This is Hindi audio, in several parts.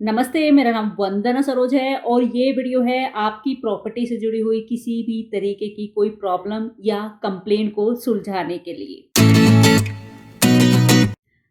नमस्ते, मेरा नाम वंदना सरोज है और ये वीडियो है आपकी प्रॉपर्टी से जुड़ी हुई किसी भी तरीके की कोई प्रॉब्लम या कंप्लेंट को सुलझाने के लिए।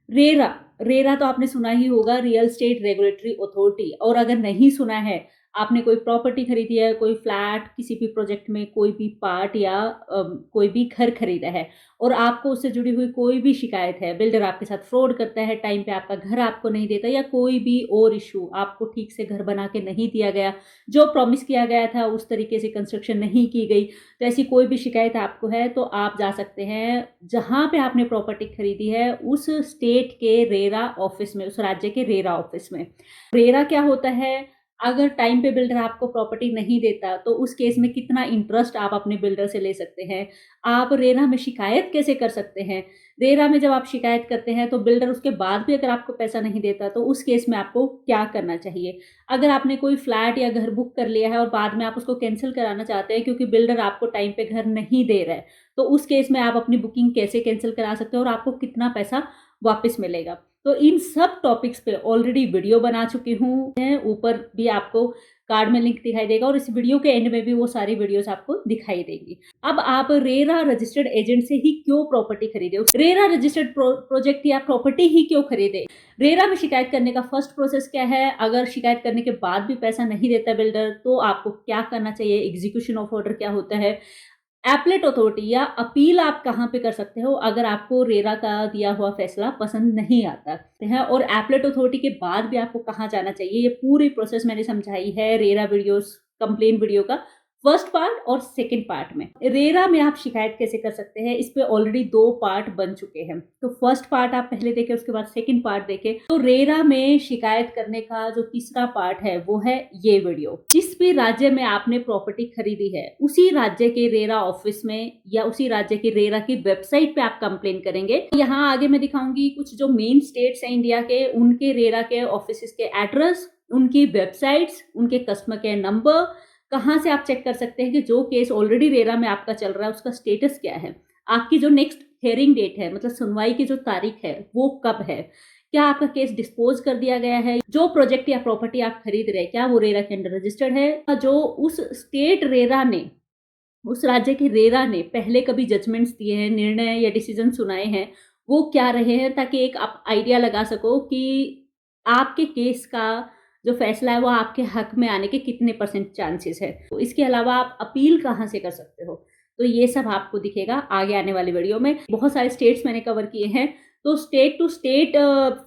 रेरा, रेरा तो आपने सुना ही होगा, रियल एस्टेट रेगुलेटरी अथॉरिटी। और अगर नहीं सुना है, आपने कोई प्रॉपर्टी खरीदी है, कोई फ्लैट किसी भी प्रोजेक्ट में कोई भी पार्ट या कोई भी घर खरीदा है और आपको उससे जुड़ी हुई कोई भी शिकायत है, बिल्डर आपके साथ फ्रॉड करता है, टाइम पे आपका घर आपको नहीं देता या कोई भी और इश्यू, आपको ठीक से घर बना के नहीं दिया गया, जो प्रॉमिस किया गया था उस तरीके से कंस्ट्रक्शन नहीं की गई, तो ऐसी कोई भी शिकायत आपको है तो आप जा सकते हैं जहाँ पे आपने प्रॉपर्टी खरीदी है उस स्टेट के रेरा ऑफिस में, उस राज्य के रेरा ऑफिस में। रेरा क्या होता है? अगर टाइम पे बिल्डर आपको प्रॉपर्टी नहीं देता तो उस केस में कितना इंटरेस्ट आप अपने बिल्डर से ले सकते हैं। आप रेरा में शिकायत कैसे कर सकते हैं? रेरा में जब आप शिकायत करते हैं तो बिल्डर उसके बाद भी अगर आपको पैसा नहीं देता तो उस केस में आपको क्या करना चाहिए? अगर आपने कोई फ्लैट या घर बुक कर लिया है और बाद में आप उसको कैंसिल कराना चाहते हैं क्योंकि बिल्डर आपको टाइम पे घर नहीं दे रहा है, तो उस केस में आप अपनी बुकिंग कैसे कैंसिल करा सकते हो और आपको कितना पैसा वापस मिलेगा? तो इन सब टॉपिक्स पे ऑलरेडी वीडियो बना चुकी हूँ। ऊपर भी आपको कार्ड में लिंक दिखाई देगा और इस वीडियो के एंड में भी वो सारी वीडियोस आपको दिखाई देंगी। अब आप रेरा रजिस्टर्ड एजेंट से ही क्यों प्रॉपर्टी खरीदे? रेरा रजिस्टर्ड प्रोजेक्ट या प्रॉपर्टी ही क्यों खरीदे? रेरा में शिकायत करने का फर्स्ट प्रोसेस क्या है? अगर शिकायत करने के बाद भी पैसा नहीं देता बिल्डर तो आपको क्या करना चाहिए? एग्जीक्यूशन ऑफ ऑर्डर क्या होता है? एपलेट अथॉरिटी या अपील आप कहाँ पे कर सकते हो अगर आपको रेरा का दिया हुआ फैसला पसंद नहीं आता है? और एपलेट अथॉरिटी के बाद भी आपको कहाँ जाना चाहिए, ये पूरी प्रोसेस मैंने समझाई है रेरा वीडियोस कंप्लेन वीडियो का फर्स्ट पार्ट और सेकंड पार्ट में। रेरा में आप शिकायत कैसे कर सकते हैं, इस पे ऑलरेडी 2 पार्ट बन चुके हैं, तो फर्स्ट पार्ट आप पहले देखें, उसके बाद सेकंड पार्ट देखें। तो रेरा में शिकायत करने का जो तीसरा पार्ट है वो है ये वीडियो। जिस भी राज्य में आपने प्रॉपर्टी खरीदी है उसी राज्य के रेरा ऑफिस में या उसी राज्य की रेरा की वेबसाइट पे आप कंप्लेन करेंगे। यहाँ आगे मैं दिखाऊंगी कुछ जो मेन स्टेट्स हैं इंडिया के, उनके रेरा के ऑफिस के एड्रेस, उनकी वेबसाइट्स, उनके कस्टमर केयर नंबर, कहाँ से आप चेक कर सकते हैं कि जो केस ऑलरेडी रेरा में आपका चल रहा है उसका स्टेटस क्या है, आपकी जो नेक्स्ट हियरिंग डेट है, मतलब सुनवाई की जो तारीख है वो कब है, क्या आपका केस डिस्पोज कर दिया गया है, जो प्रोजेक्ट या प्रॉपर्टी आप खरीद रहे हैं क्या वो रेरा के अंडर रजिस्टर्ड है, जो उस स्टेट रेरा ने, उस राज्य के रेरा ने पहले कभी जजमेंट्स दिए हैं, निर्णय या डिसीजन सुनाए हैं, वो क्या रहे हैं, ताकि एक आप आइडिया लगा सको कि आपके केस का जो फैसला है वो आपके हक में आने के कितने परसेंट चांसेस है। तो इसके अलावा आप अपील कहाँ से कर सकते हो, तो ये सब आपको दिखेगा आगे आने वाले वीडियो में। बहुत सारे स्टेट्स मैंने कवर किए हैं, तो स्टेट टू स्टेट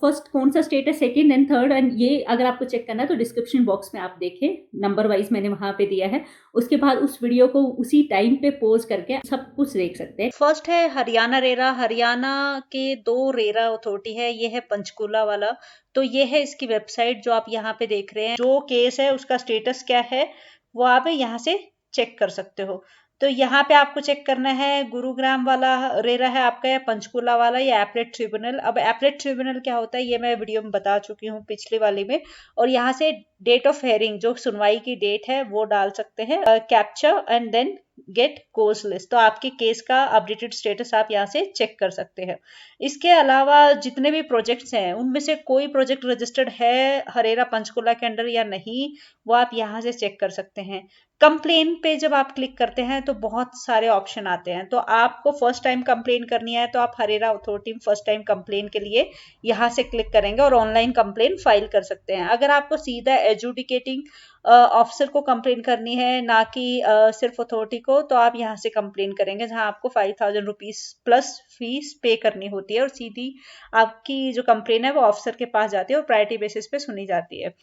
फर्स्ट कौन सा स्टेट है, सेकंड एंड थर्ड, एंड ये अगर आपको चेक करना है तो डिस्क्रिप्शन बॉक्स में आप देखें, नंबर वाइज मैंने वहां पे दिया है। उसके बाद उस वीडियो को उसी टाइम पे पॉज करके सब कुछ देख सकते हैं। फर्स्ट है हरियाणा रेरा। हरियाणा के 2 रेरा अथॉरिटी है। ये है पंचकूला वाला। तो ये है इसकी वेबसाइट जो आप यहाँ पे देख रहे हैं। जो केस है उसका स्टेटस क्या है वो आप यहाँ से चेक कर सकते हो। तो यहाँ पे आपको चेक करना है गुरुग्राम वाला रेरा है आपका या पंचकूला वाला या एपलेट ट्रिब्यूनल। अब एपलेट ट्रिब्यूनल क्या होता है ये मैं वीडियो में बता चुकी हूँ पिछली वाली में। और यहाँ से डेट ऑफ हेयरिंग जो सुनवाई की डेट है वो डाल सकते हैं, capture and then get course list. तो आपके केस का अपडेटेड स्टेटस आप यहाँ से चेक कर सकते हैं। इसके अलावा जितने भी प्रोजेक्ट्स हैं उनमें से कोई प्रोजेक्ट रजिस्टर्ड है हरेरा पंचकुला के अंडर या नहीं, वो आप यहाँ से चेक कर सकते हैं। कंप्लेन पे जब आप क्लिक करते हैं तो बहुत सारे ऑप्शन आते हैं। तो आपको फर्स्ट टाइम कंप्लेन करनी है तो आप हरेरा अथॉरिटी में फर्स्ट टाइम कंप्लेन के लिए यहाँ से क्लिक करेंगे और ऑनलाइन कंप्लेन फाइल कर सकते हैं। अगर आपको सीधा एजुडिकेटिंग ऑफिसर को कंप्लेन करनी है ना कि सिर्फ अथॉरिटी को, तो आप यहाँ से कंप्लेन करेंगे जहाँ आपको 5000 रुपीज प्लस फीस पे करनी होती है और सीधी आपकी जो कंप्लेन है वो ऑफिसर के पास जाती है और प्रायोरिटी बेसिस पे सुनी जाती है।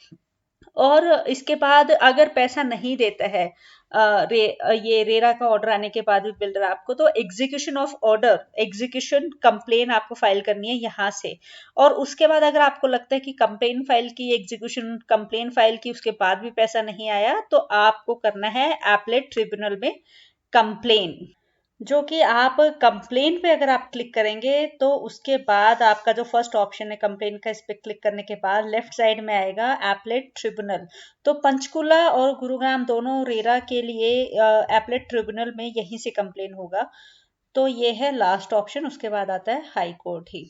और इसके बाद अगर पैसा नहीं देता है ये रेरा का ऑर्डर आने के बाद भी बिल्डर आपको, तो execution of order, execution complain आपको फाइल करनी है यहाँ से। और उसके बाद अगर आपको लगता है कि कंप्लेन फाइल की, एग्जीक्यूशन कंप्लेन फाइल की, उसके बाद भी पैसा नहीं आया तो आपको करना है एपलेट ट्रिब्यूनल में कंप्लेन। जो कि आप कंप्लेन पे अगर आप क्लिक करेंगे तो उसके बाद आपका जो फर्स्ट ऑप्शन है कंप्लेन का, इस पे क्लिक करने के बाद लेफ्ट साइड में आएगा एपलेट ट्रिब्यूनल। तो पंचकुला और गुरुग्राम दोनों रेरा के लिए एपलेट ट्रिब्यूनल में यहीं से कंप्लेन होगा। तो ये है लास्ट ऑप्शन, उसके बाद आता है हाई कोर्ट ही।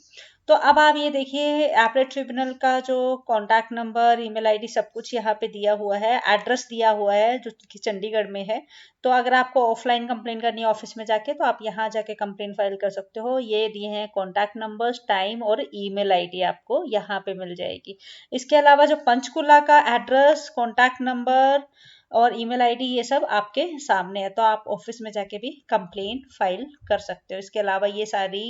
तो अब आप ये देखिए एपलेट ट्रिब्यूनल का जो कॉन्टैक्ट नंबर, ईमेल आईडी सब कुछ यहाँ पे दिया हुआ है, एड्रेस दिया हुआ है जो कि चंडीगढ़ में है। तो अगर आपको ऑफलाइन कंप्लेन करनी है ऑफिस में जाके, तो आप यहाँ जाके कंप्लेन फाइल कर सकते हो। ये दिए हैं कॉन्टैक्ट नंबर्स, टाइम और ईमेल आईडी आपको यहाँ पे मिल जाएगी। इसके अलावा जो पंचकुला का एड्रेस, कॉन्टैक्ट नंबर और ईमेल आईडी ये सब आपके सामने है, तो आप ऑफिस में जाके भी कंप्लेन फाइल कर सकते हो। इसके अलावा ये सारी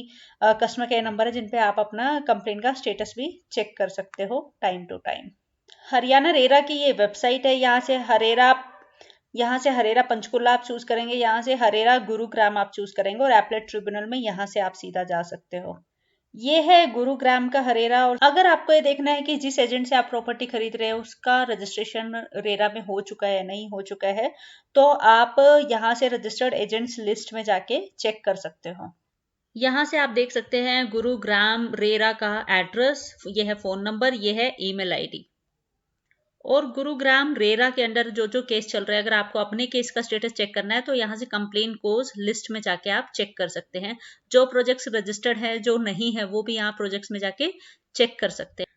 कस्टमर केयर नंबर है जिन पे आप अपना कंप्लेन का स्टेटस भी चेक कर सकते हो time to time. Haryana RERA की ये वेबसाइट है। यहाँ से हरेरा पंचकुला आप चूज करेंगे, यहाँ से हरेरा गुरुग्राम आप चूज करेंगे और एपलेट ट्रिब्यूनल में यहाँ से आप सीधा जा सकते हो। ये है गुरुग्राम का हरेरा। और अगर आपको ये देखना है कि जिस एजेंट से आप प्रॉपर्टी खरीद रहे हो उसका रजिस्ट्रेशन रेरा में हो चुका है या नहीं हो चुका है, तो आप यहाँ से रजिस्टर्ड एजेंट्स लिस्ट में जाके चेक कर सकते हो। यहाँ से आप देख सकते हैं गुरुग्राम रेरा का एड्रेस, ये है फोन नंबर, ये है ईमेल आईडी। और गुरुग्राम रेरा के अंडर जो जो केस चल रहा है, अगर आपको अपने केस का स्टेटस चेक करना है तो यहाँ से कंप्लेन कोज लिस्ट में जाके आप चेक कर सकते हैं। जो प्रोजेक्ट्स रजिस्टर्ड है, जो नहीं है, वो भी यहाँ प्रोजेक्ट्स में जाके चेक कर सकते हैं।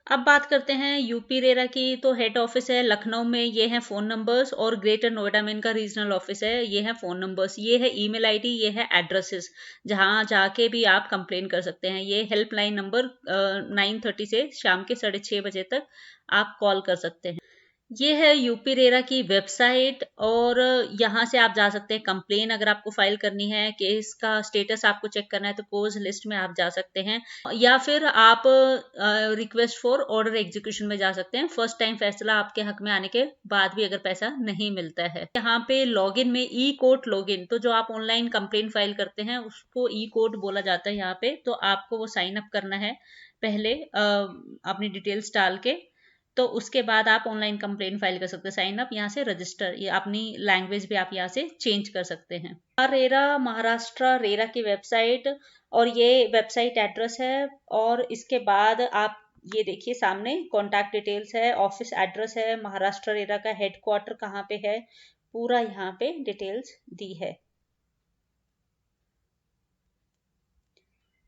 अब बात करते हैं यूपी रेरा की। तो हेड ऑफिस है लखनऊ में, ये है फोन नंबर्स, और ग्रेटर नोएडा में इनका रीजनल ऑफिस है, ये है फोन नंबर्स, ये है ईमेल आईडी, ये है एड्रेसेस, जहां जाके भी आप कंप्लेन कर सकते हैं। ये हेल्पलाइन नंबर 9:30 से शाम के 6:30 बजे तक आप कॉल कर सकते हैं। ये है यूपी रेरा की वेबसाइट, और यहाँ से आप जा सकते हैं कंप्लेन अगर आपको फाइल करनी है, केस का स्टेटस आपको चेक करना है तो कोज लिस्ट में आप जा सकते हैं, या फिर आप रिक्वेस्ट फॉर ऑर्डर एग्जीक्यूशन में जा सकते हैं, फर्स्ट टाइम फैसला आपके हक में आने के बाद भी अगर पैसा नहीं मिलता है। यहाँ पे लॉगिन में ई कोर्ट लॉगिन, तो जो आप ऑनलाइन कंप्लेन फाइल करते हैं उसको ई कोर्ट बोला जाता है यहाँ पे। तो आपको वो साइन अप करना है पहले अपनी डिटेल्स डाल के, तो उसके बाद आप ऑनलाइन कंप्लेन फाइल कर सकते हैं। साइन अप, यहाँ से रजिस्टर, ये अपनी लैंग्वेज भी आप यहाँ से चेंज कर सकते हैं। रेरा महाराष्ट्र रेरा की वेबसाइट, और ये वेबसाइट एड्रेस है। और इसके बाद आप ये देखिए सामने कॉन्टैक्ट डिटेल्स है, ऑफिस एड्रेस है, महाराष्ट्र रेरा का हेडक्वार्टर कहाँ पे है, पूरा यहाँ पे डिटेल्स दी है।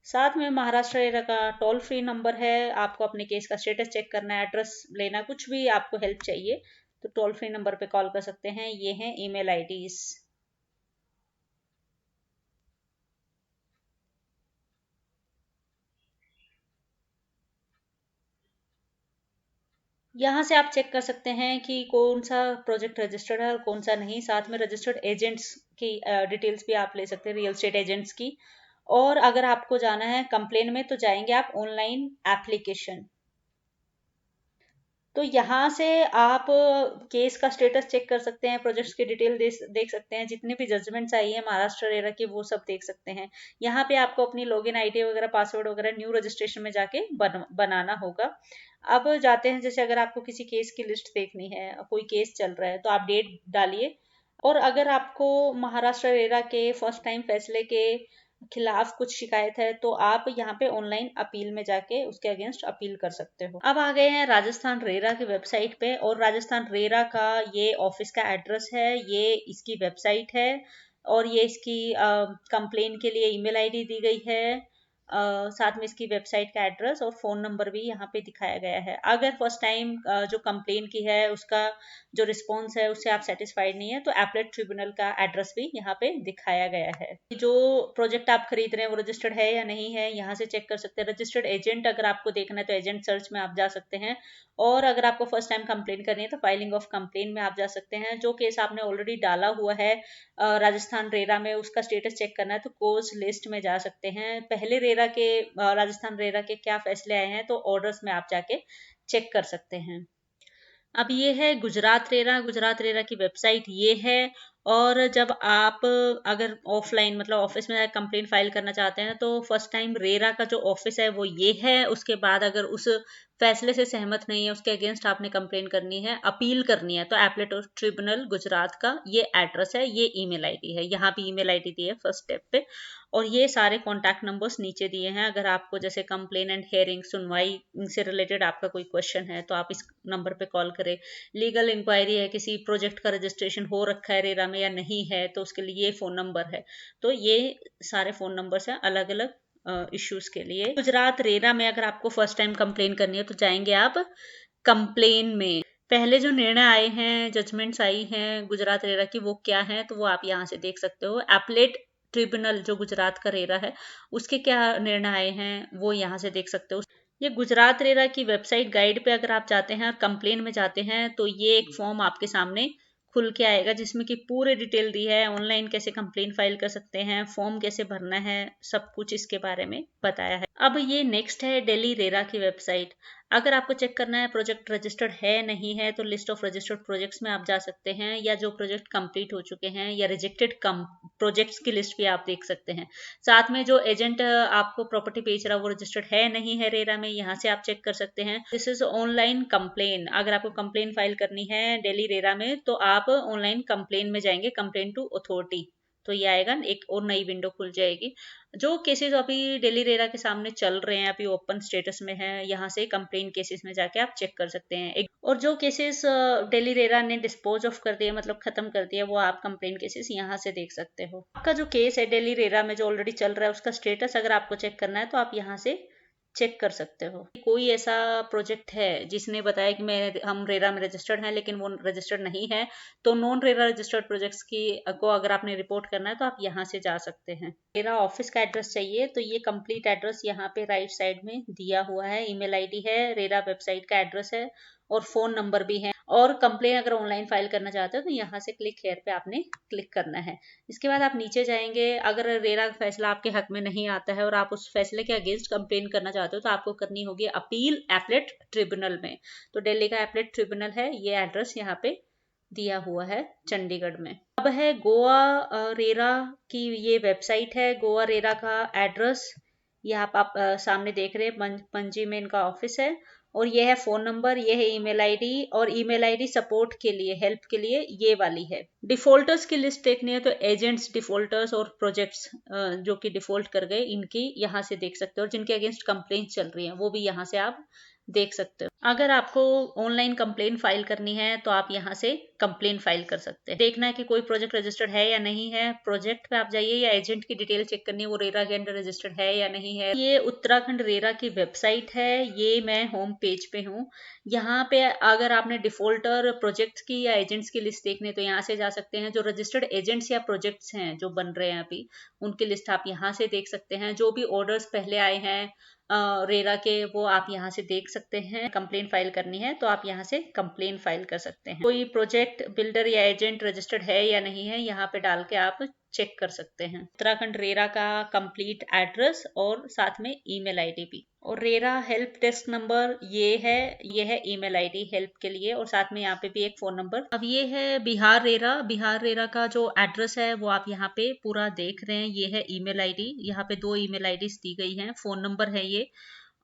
साथ में महाराष्ट्र रेरा का टोल फ्री नंबर है, आपको अपने केस का स्टेटस चेक करना है, एड्रेस लेना, कुछ भी आपको हेल्प चाहिए तो टोल फ्री नंबर पे कॉल कर सकते हैं। ये हैं ईमेल आईडीज। यहाँ से आप चेक कर सकते हैं कि कौन सा प्रोजेक्ट रजिस्टर्ड है और कौन सा नहीं। साथ में रजिस्टर्ड एजेंट्स की डिटेल्स भी आप ले सकते हैं, रियल एस्टेट एजेंट्स की। और अगर आपको जाना है कंप्लेन में तो जाएंगे आप ऑनलाइन एप्लीकेशन। तो यहाँ से आप केस का स्टेटस चेक कर सकते हैं, प्रोजेक्ट्स की डिटेल देख सकते हैं, जितनी भी जजमेंट्स आई है महाराष्ट्र रेरा की वो सब देख सकते हैं। यहाँ पे आपको अपनी लॉगिन आईडी वगैरह, पासवर्ड वगैरह न्यू रजिस्ट्रेशन में जाके बनाना होगा। अब जाते हैं, जैसे अगर आपको किसी केस की लिस्ट देखनी है, कोई केस चल रहा है, तो आप डेट डालिए। और अगर आपको महाराष्ट्र रेरा के फर्स्ट टाइम फैसले के खिलाफ कुछ शिकायत है तो आप यहाँ पे ऑनलाइन अपील में जाके उसके अगेंस्ट अपील कर सकते हो। अब आ गए हैं राजस्थान रेरा की वेबसाइट पे, और राजस्थान रेरा का ये ऑफिस का एड्रेस है, ये इसकी वेबसाइट है, और ये इसकी कंप्लेन के लिए ईमेल आईडी दी गई है। साथ में इसकी वेबसाइट का एड्रेस और फोन नंबर भी यहाँ पे दिखाया गया है। अगर फर्स्ट टाइम जो कंप्लेन की है उसका जो रिस्पॉन्स है उससे आप सेटिस्फाइड नहीं है तो एपलेट ट्रिब्यूनल का एड्रेस भी यहाँ पे दिखाया गया है। जो प्रोजेक्ट आप खरीद रहे हैं वो रजिस्टर्ड है या नहीं है, यहाँ से चेक कर सकते हैं। रजिस्टर्ड एजेंट अगर आपको देखना है तो एजेंट सर्च में आप जा सकते हैं, और अगर आपको फर्स्ट टाइम कंप्लेन करनी है तो फाइलिंग ऑफ कंप्लेन में आप जा सकते हैं। जो केस आपने ऑलरेडी डाला हुआ है राजस्थान रेरा में, उसका स्टेटस चेक करना है तो कोज लिस्ट में जा सकते हैं। पहले रेरा के राजस्थान रेरा के क्या फैसले आए हैं तो ऑर्डर्स में आप जाके चेक कर सकते हैं। अब ये है गुजरात रेरा। गुजरात रेरा की वेबसाइट ये है। और जब आप अगर ऑफलाइन मतलब ऑफिस में कंप्लेंट फाइल करना चाहते हैं तो फर्स्ट टाइम रेरा का जो ऑफिस है वो ये है। उसके बाद अगर उस फैसले से सहमत नहीं है, उसके अगेंस्ट आपने कंप्लेन करनी है, अपील करनी है, तो एपलेट ट्रिब्यूनल गुजरात का ये एड्रेस है, ये ईमेल आईडी है, यहाँ भी ईमेल आईडी दी है फर्स्ट स्टेप पे, और ये सारे कॉन्टैक्ट नंबर्स नीचे दिए हैं। अगर आपको जैसे कंप्लेन एंड हेयरिंग, सुनवाई से रिलेटेड आपका कोई क्वेश्चन है तो आप इस नंबर पे कॉल करें। लीगल इंक्वायरी है, किसी प्रोजेक्ट का रजिस्ट्रेशन हो रखा है रेरा में या नहीं है, तो उसके लिए ये फ़ोन नंबर है। तो ये सारे फ़ोन नंबर्स हैं अलग अलग इश्यूज के लिए। गुजरात रेरा में अगर आपको फर्स्ट टाइम कंप्लेन करनी है तो जाएंगे आप कंप्लेन में। पहले जो निर्णय आए हैं, जजमेंट्स आई हैं गुजरात रेरा की, वो क्या है तो वो आप यहाँ से देख सकते हो। एपलेट ट्रिब्यूनल जो गुजरात का रेरा है उसके क्या निर्णय आए हैं वो यहाँ से देख सकते हो। ये गुजरात रेरा की वेबसाइट गाइड पे अगर आप जाते हैं और कंप्लेन में जाते हैं तो ये एक फॉर्म आपके सामने खुल के आएगा जिसमें कि पूरे डिटेल दी है, ऑनलाइन कैसे कंप्लेन फाइल कर सकते हैं, फॉर्म कैसे भरना है, सब कुछ इसके बारे में बताया है। अब ये नेक्स्ट है दिल्ली रेरा की वेबसाइट। अगर आपको चेक करना है प्रोजेक्ट रजिस्टर्ड है नहीं है तो लिस्ट ऑफ रजिस्टर्ड प्रोजेक्ट्स में आप जा सकते हैं, या जो प्रोजेक्ट कंप्लीट हो चुके हैं या रिजेक्टेड प्रोजेक्ट्स की लिस्ट भी आप देख सकते हैं। साथ में जो एजेंट आपको प्रॉपर्टी बेच रहा है वो रजिस्टर्ड है नहीं है रेरा में, यहाँ से आप चेक कर सकते हैं। This is online complain. अगर आपको कंप्लेन फाइल करनी है दिल्ली रेरा में तो आप ऑनलाइन कंप्लेन में जाएंगे, कंप्लेन टू अथॉरिटी, तो ये आएगा, एक और नई विंडो खुल जाएगी। जो केसेस अभी दिल्ली रेरा के सामने चल रहे हैं, अभी ओपन स्टेटस में है, यहाँ से कंप्लेन केसेस में जाके आप चेक कर सकते हैं। और जो केसेस दिल्ली रेरा ने डिस्पोज ऑफ कर दिया, मतलब खत्म कर दिया, वो आप कंप्लेन केसेस यहाँ से देख सकते हो। आपका जो केस है दिल्ली रेरा में जो ऑलरेडी चल रहा है उसका स्टेटस अगर आपको चेक करना है तो आप यहाँ से चेक कर सकते हो। कोई ऐसा प्रोजेक्ट है जिसने बताया कि हम रेरा में रजिस्टर्ड हैं लेकिन वो रजिस्टर्ड नहीं है, तो नॉन रेरा रजिस्टर्ड प्रोजेक्ट्स की को अगर आपने रिपोर्ट करना है तो आप यहाँ से जा सकते हैं। रेरा ऑफिस का एड्रेस चाहिए तो ये कंप्लीट एड्रेस यहाँ पे राइट साइड में दिया हुआ है, ईमेल आईडी है, रेरा वेबसाइट का एड्रेस है और फोन नंबर भी है। और कंप्लेन अगर ऑनलाइन फाइल करना चाहते हो तो यहाँ से क्लिक हेयर पे आपने क्लिक करना है। इसके बाद आप नीचे जाएंगे। अगर रेरा का फैसला आपके हक में नहीं आता है और आप उस फैसले के अगेंस्ट कंप्लेन करना चाहते हो तो आपको करनी होगी अपील एपलेट ट्रिब्यूनल में। तो दिल्ली का एपलेट ट्रिब्यूनल है, ये एड्रेस यहाँ पे दिया हुआ है चंडीगढ़ में। अब है गोवा रेरा की ये वेबसाइट है, गोवा रेरा का एड्रेस यहाँ आप सामने देख रहे हैं, पणजी में इनका ऑफिस है और ये है फोन नंबर, ये है ईमेल आईडी, और ईमेल आईडी सपोर्ट के लिए, हेल्प के लिए ये वाली है। डिफॉल्टर्स की लिस्ट देखनी है तो एजेंट्स, डिफॉल्टर्स और प्रोजेक्ट्स जो कि डिफॉल्ट कर गए इनकी यहाँ से देख सकते हो, और जिनके अगेंस्ट कंप्लेन चल रही है वो भी यहाँ से आप देख सकते हो। अगर आपको ऑनलाइन कंप्लेन फाइल करनी है तो आप यहाँ से कंप्लेन फाइल कर सकते हैं। देखना है कि कोई प्रोजेक्ट रजिस्टर्ड है या नहीं है, प्रोजेक्ट पे आप जाइए, या एजेंट की डिटेल चेक करनी है वो रेरा के अंडर रजिस्टर्ड है या नहीं है। ये उत्तराखंड रेरा की वेबसाइट है, ये मैं होम पेज पे हूँ। यहाँ पे अगर आपने डिफॉल्टर प्रोजेक्ट्स की या एजेंट्स की लिस्ट देखनी है तो यहाँ से जा सकते हैं। जो रजिस्टर्ड एजेंट्स या प्रोजेक्ट्स हैं जो बन रहे हैं अभी, उनकी लिस्ट आप यहाँ से देख सकते हैं। जो भी ऑर्डर्स पहले आए हैं रेरा के वो आप यहाँ से देख सकते हैं। कंप्लेन फाइल करनी है तो आप यहाँ से कंप्लेन फाइल कर सकते हैं। कोई प्रोजेक्ट बिल्डर या एजेंट रजिस्टर्ड है या नहीं है यहाँ पे डाल के आप चेक कर सकते हैं। उत्तराखंड रेरा का कंप्लीट एड्रेस और साथ में ईमेल आईडी भी, और रेरा हेल्प डेस्क नंबर ये है ईमेल आईडी हेल्प के लिए, और साथ में यहाँ पे भी एक फोन नंबर। अब ये है बिहार रेरा का जो एड्रेस है वो आप यहाँ पे पूरा देख रहे हैं। ये है ईमेल आईडी, यहाँ पे 2 ईमेल आईडीज दी गई हैं, फोन नंबर है ये।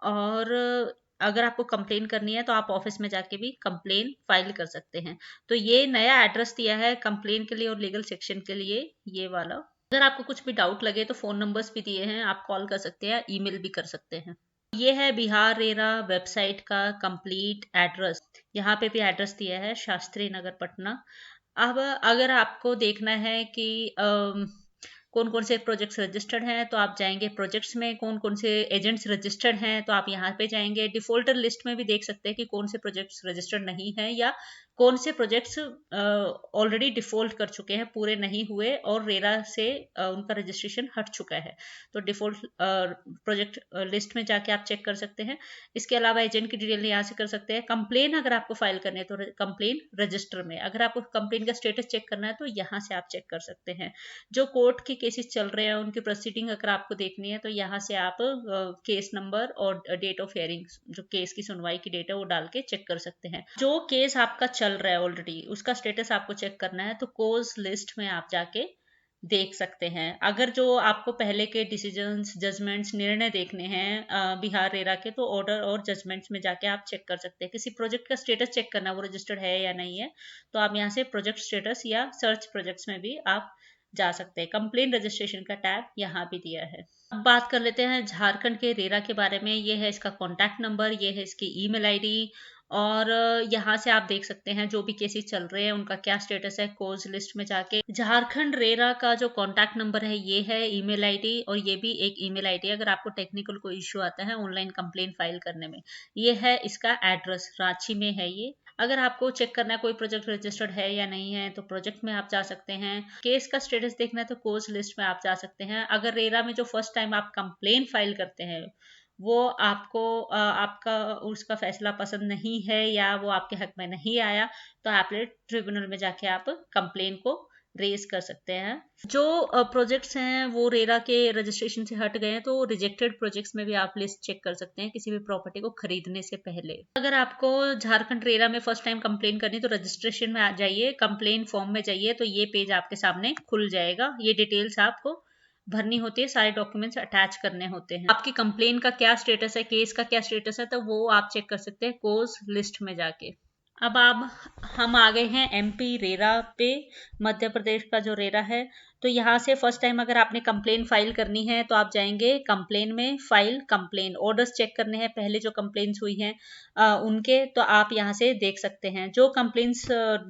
और अगर आपको कंप्लेन करनी है तो आप ऑफिस में जाके भी कंप्लेन फाइल कर सकते हैं। तो ये नया एड्रेस दिया है कंप्लेन के लिए और लीगल सेक्शन के लिए, ये वाला। अगर आपको कुछ भी डाउट लगे तो फोन नंबर्स भी दिए हैं, आप कॉल कर सकते हैं, ईमेल भी कर सकते हैं। ये है बिहार रेरा वेबसाइट का कंप्लीट एड्रेस। यहाँ पे भी एड्रेस दिया है, शास्त्री नगर पटना। अब अगर आपको देखना है कि कौन कौन से प्रोजेक्ट्स रजिस्टर्ड हैं तो आप जाएंगे प्रोजेक्ट्स में, कौन कौन से एजेंट्स रजिस्टर्ड हैं तो आप यहाँ पे जाएंगे। डिफॉल्टर लिस्ट में भी देख सकते हैं कि कौन से प्रोजेक्ट्स रजिस्टर्ड नहीं है या कौन से प्रोजेक्ट्स ऑलरेडी डिफॉल्ट कर चुके हैं, पूरे नहीं हुए और रेरा से उनका रजिस्ट्रेशन हट चुका है। तो डिफॉल्ट प्रोजेक्ट लिस्ट में जाके आप चेक कर सकते हैं। इसके अलावा एजेंट की डिटेल यहाँ से कर सकते हैं। कंप्लेन अगर आपको फाइल करनी है तो कंप्लेन रजिस्टर में, अगर आपको कंप्लेन का स्टेटस चेक करना है तो यहाँ से आप चेक कर सकते हैं। जो कोर्ट के केसेस चल रहे हैं उनकी प्रोसीडिंग अगर आपको देखनी है तो यहाँ से आप केस नंबर और डेट ऑफ हियरिंग, जो केस की सुनवाई की डेट है वो डाल के चेक कर सकते हैं। जो केस आपका चल रहा है ऑलरेडी उसका स्टेटस आपको चेक करना है तो कोज लिस्ट में आप जाके देख सकते हैं। अगर जो आपको पहले के डिसीजंस, जजमेंट्स, निर्णय देखने हैं बिहार रेरा के तो ऑर्डर और जजमेंट्स में जाके आप चेक कर सकते हैं। किसी प्रोजेक्ट का स्टेटस चेक करना, वो रजिस्टर्ड है या नहीं है, तो आप यहाँ से प्रोजेक्ट स्टेटस या सर्च प्रोजेक्ट्स में भी आप जा सकते हैं। कंप्लेन रजिस्ट्रेशन का टैब यहाँ भी दिया है। अब बात कर लेते हैं झारखंड के रेरा के बारे में। ये है इसका कॉन्टैक्ट नंबर, ये है इसकी ईमेल आईडी और यहाँ से आप देख सकते हैं जो भी केसेस चल रहे हैं उनका क्या स्टेटस है। कोज लिस्ट में जाके झारखंड रेरा का जो कॉन्टैक्ट नंबर है ये है, ईमेल आईडी, और ये भी एक ईमेल आईडी है अगर आपको टेक्निकल कोई इश्यू आता है ऑनलाइन कंप्लेंट फाइल करने में। ये है इसका एड्रेस, रांची में है ये। अगर आपको चेक करना है कोई प्रोजेक्ट रजिस्टर्ड है या नहीं है तो प्रोजेक्ट में आप जा सकते हैं। केस का स्टेटस देखना है तो कोज लिस्ट में आप जा सकते हैं। अगर रेरा में जो फर्स्ट टाइम आप कंप्लेन फाइल करते हैं वो आपको आपका उसका फैसला पसंद नहीं है या वो आपके हक में नहीं आया तो एपलेट ट्रिब्यूनल में जाके आप कंप्लेन को रेज कर सकते हैं। जो प्रोजेक्ट्स हैं वो रेरा के रजिस्ट्रेशन से हट गए हैं तो रिजेक्टेड प्रोजेक्ट्स में भी आप लिस्ट चेक कर सकते हैं किसी भी प्रॉपर्टी को खरीदने से पहले। अगर आपको झारखंड रेरा में फर्स्ट टाइम कंप्लेन करनी तो रजिस्ट्रेशन में आ जाइए, कंप्लेन फॉर्म में जाइए तो ये पेज आपके सामने खुल जाएगा। ये डिटेल्स आपको भरनी होती है, सारे डॉक्यूमेंट्स अटैच करने होते हैं। आपकी कंप्लेन का क्या स्टेटस है, केस का क्या स्टेटस है, तो वो आप चेक कर सकते हैं कोज लिस्ट में जाके। अब हम आ गए हैं एमपी रेरा पे, मध्य प्रदेश का जो रेरा है। तो यहाँ से फर्स्ट टाइम अगर आपने कंप्लेन फाइल करनी है तो आप जाएंगे कंप्लेन में, फाइल कंप्लेन, ऑर्डर्स चेक करने हैं पहले जो कंप्लेन्स हुई हैं उनके, तो आप यहाँ से देख सकते हैं जो कंप्लेन्स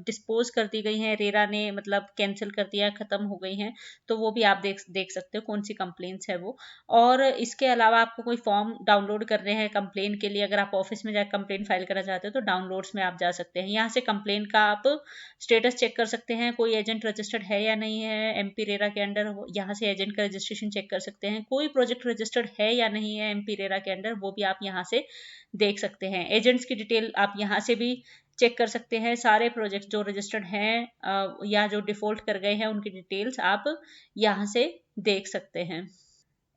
डिस्पोज कर दी गई हैं रेरा ने, मतलब कैंसिल कर दिया, खत्म हो गई हैं, तो वो भी आप देख सकते हो कौन सी कंप्लेन्स है वो। और इसके अलावा आपको कोई फॉर्म डाउनलोड करने हैं कंप्लेन के लिए, अगर आप ऑफिस में जाकर कंप्लेन फाइल करना चाहते हो तो डाउनलोड्स में आप जा सकते हैं। यहाँ से कंप्लेन का आप स्टेटस चेक कर सकते हैं, कोई एजेंट रजिस्टर्ड है या नहीं है एमपी रेरा के अंडर, यहाँ से एजेंट का रजिस्ट्रेशन चेक कर सकते हैं। कोई प्रोजेक्ट रजिस्टर्ड है या नहीं है एमपी रेरा के अंडर वो भी आप यहाँ से देख सकते हैं। एजेंट्स की डिटेल आप यहाँ से भी चेक कर सकते हैं। सारे प्रोजेक्ट जो रजिस्टर्ड हैं या जो डिफॉल्ट कर गए हैं उनकी डिटेल्स आप यहाँ से देख सकते हैं।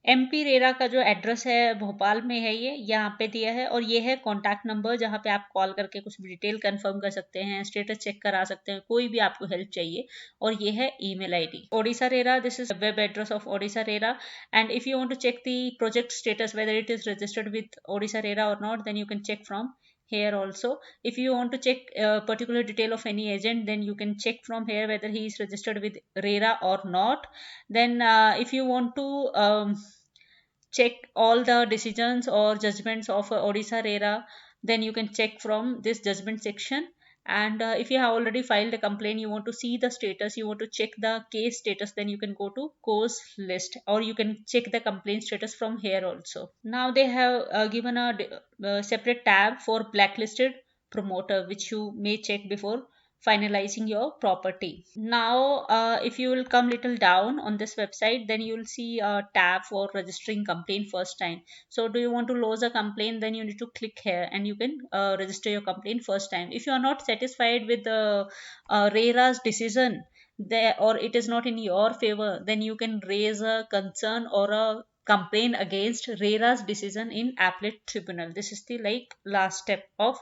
एमपी रेरा का जो एड्रेस है भोपाल में है, ये यहाँ पे दिया है, और ये है कॉन्टैक्ट नंबर जहाँ पे आप कॉल करके कुछ भी डिटेल कंफर्म कर सकते हैं, स्टेटस चेक करा सकते हैं, कोई भी आपको हेल्प चाहिए। और ये है email ID. Odisha RERA, this is web address of Odisha RERA, and if you want to check the project status whether it is registered with Odisha RERA और not, then you can check from here also. If you want to check particular detail of any agent, then you can check from here whether he is registered with RERA or not. Then if you want to check all the decisions or judgments of Odisha RERA, then you can check from this judgment section. And if you have already filed a complaint, you want to see the status, you want to check the case status, then you can go to cause list, or you can check the complaint status from here also. Now they have given a separate tab for blacklisted promoter, which you may check before finalizing your property. Now if you will come little down on this website, then you will see a tab for registering complaint first time. So do you want to lodge a complaint, then you need to click here and you can register your complaint first time. If you are not satisfied with the RERA's decision there, or it is not in your favor, then you can raise a concern or a complaint against RERA's decision in appellate tribunal. This is the last step of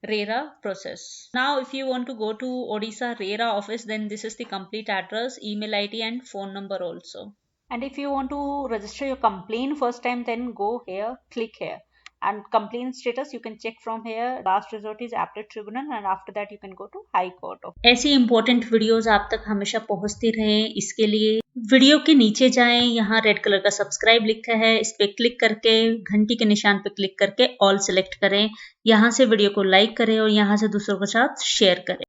RERA process. Now if you want to go to Odisha RERA office, then this is the complete address, email ID and phone number also. And if you want to register your complaint first time, then go here, click here, and complaint status you can check from here. Last resort is appellate tribunal, and after that you can go to high court. ऐसी important videos आप तक हमेशा पहुंचती रहें, इसके लिए वीडियो के नीचे जाएं, यहाँ रेड कलर का सब्सक्राइब लिखा है, इस पे क्लिक करके घंटी के निशान पे क्लिक करके ऑल सेलेक्ट करें। यहाँ से वीडियो को लाइक करें और यहाँ से दूसरों के साथ शेयर करें।